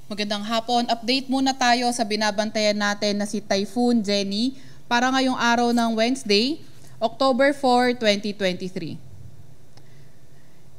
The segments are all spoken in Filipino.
Magandang hapon. Update muna tayo sa binabantayan natin na si Typhoon Jenny para ngayong araw ng Wednesday, October 4, 2023.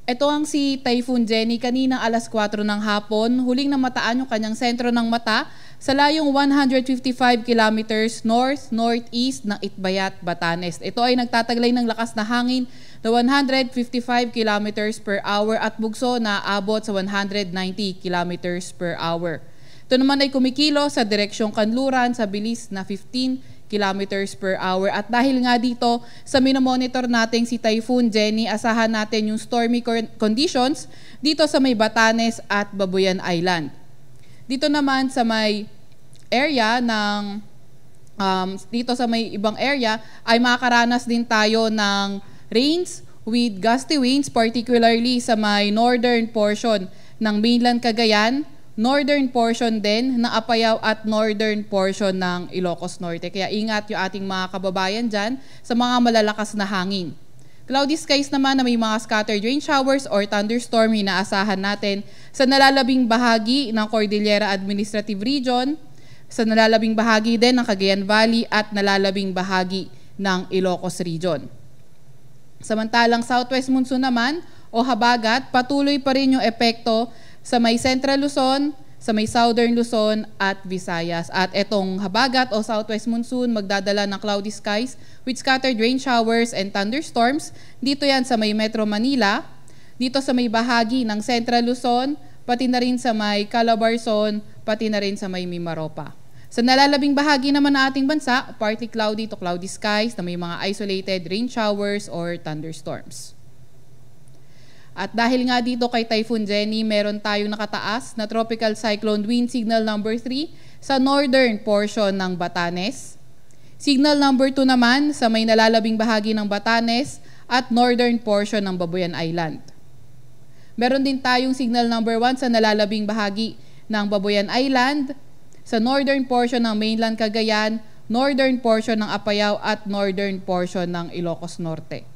Ito ang si Typhoon Jenny kaninang alas 4 ng hapon, huling namataan yung kanyang sentro ng mata sa layong 155 kilometers north-northeast ng Itbayat, Batanes. Ito ay nagtataglay ng lakas na hangin na 155 kilometers per hour at bugso na abot sa 190 kilometers per hour. Ito naman ay kumikilo sa direksyong kanluran sa bilis na 15 kilometers per hour. At dahil nga dito sa minomonitor nating si Typhoon Jenny, asahan natin yung stormy conditions dito sa may Batanes at Babuyan Island. Dito naman sa may area ng dito sa may ibang area ay makakaranas din tayo ng rains with gusty winds, particularly sa may northern portion ng mainland Cagayan, northern portion din ng Apayao at northern portion ng Ilocos Norte. Kaya ingat yung ating mga kababayan dyan sa mga malalakas na hangin. Cloudy skies naman na may mga scattered rain showers or thunderstorm inaasahan natin sa nalalabing bahagi ng Cordillera Administrative Region, sa nalalabing bahagi din ng Cagayan Valley at nalalabing bahagi ng Ilocos Region. Samantalang southwest monsoon naman o habagat, patuloy pa rin yung epekto sa may Central Luzon, sa may Southern Luzon at Visayas. At etong habagat o southwest monsoon magdadala ng cloudy skies with scattered rain showers and thunderstorms. Dito yan sa may Metro Manila, dito sa may bahagi ng Central Luzon, pati na rin sa may Calabarzon, pati na rin sa may Mimaropa. Sa nalalabing bahagi naman ng ating bansa, partly cloudy to cloudy skies na may mga isolated rain showers or thunderstorms. At dahil nga dito kay Typhoon Jenny, meron tayong nakataas na tropical cyclone wind signal number 3 sa northern portion ng Batanes. Signal number 2 naman sa may nalalabing bahagi ng Batanes at northern portion ng Babuyan Island. Meron din tayong signal number 1 sa nalalabing bahagi ng Babuyan Island, sa northern portion ng mainland Cagayan, northern portion ng Apayao at northern portion ng Ilocos Norte.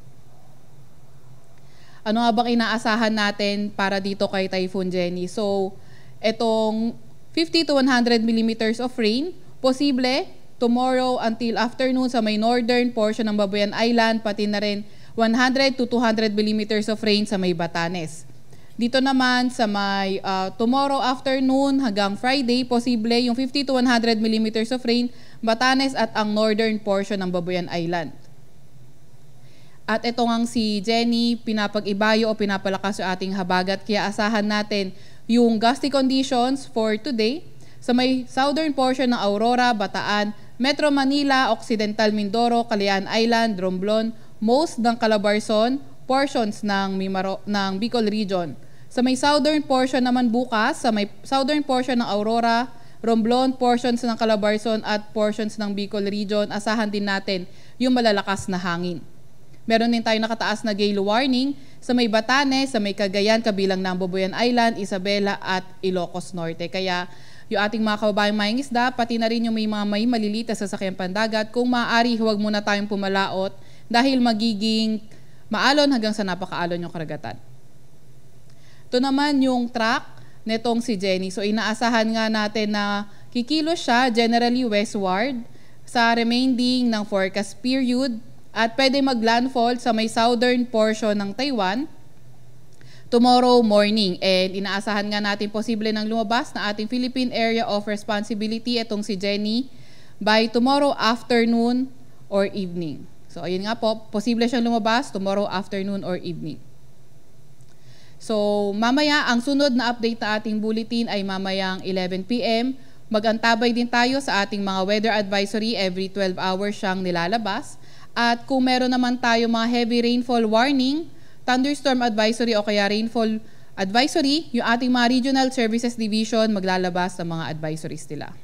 Ano nga bang inaasahan natin para dito kay Typhoon Jenny? So, etong 50 to 100 millimeters of rain, posible tomorrow until afternoon sa may northern portion ng Babuyan Island, pati na rin 100 to 200 millimeters of rain sa may Batanes. Dito naman sa may tomorrow afternoon hanggang Friday, posible yung 50 to 100 millimeters of rain, Batanes at ang northern portion ng Babuyan Island. At ito ngang si Jenny, pinapag-ibayo o pinapalakas yung ating habagat, kaya asahan natin yung gusty conditions for today sa may southern portion ng Aurora, Bataan, Metro Manila, Occidental Mindoro, Calayan Island, Romblon, most ng Calabarzon, portions ng Bicol Region. Sa may southern portion naman bukas, sa may southern portion ng Aurora, Romblon, portions ng Calabarzon at portions ng Bicol Region, asahan din natin yung malalakas na hangin. Meron din tayo nakataas na gale warning sa may Batanes, sa may Cagayan, kabilang ng Babuyan Island, Isabela at Ilocos Norte. Kaya yung ating mga kababayang mangingisda, pati na rin yung may mga may maliliit na sasakyang pandagat, kung maaari, huwag muna tayong pumalaot dahil magiging maalon hanggang sa napakaalon yung karagatan. Ito naman yung track netong si Jenny. So inaasahan nga natin na kikilos siya generally westward sa remaining ng forecast period at pwede mag-landfall sa may southern portion ng Taiwan tomorrow morning. And inaasahan nga natin posible nang lumabas na ating Philippine Area of Responsibility itong si Jenny by tomorrow afternoon or evening. So ayun nga po, posible siyang lumabas tomorrow afternoon or evening. So mamaya, ang sunod na update na ating bulletin ay mamayang 11 p.m. Mag-antabay din tayo sa ating mga weather advisory, every 12 hours siyang nilalabas. At kung meron naman tayo mga heavy rainfall warning, thunderstorm advisory o kaya rainfall advisory, yung ating mga regional services division maglalabas ng mga advisories nila.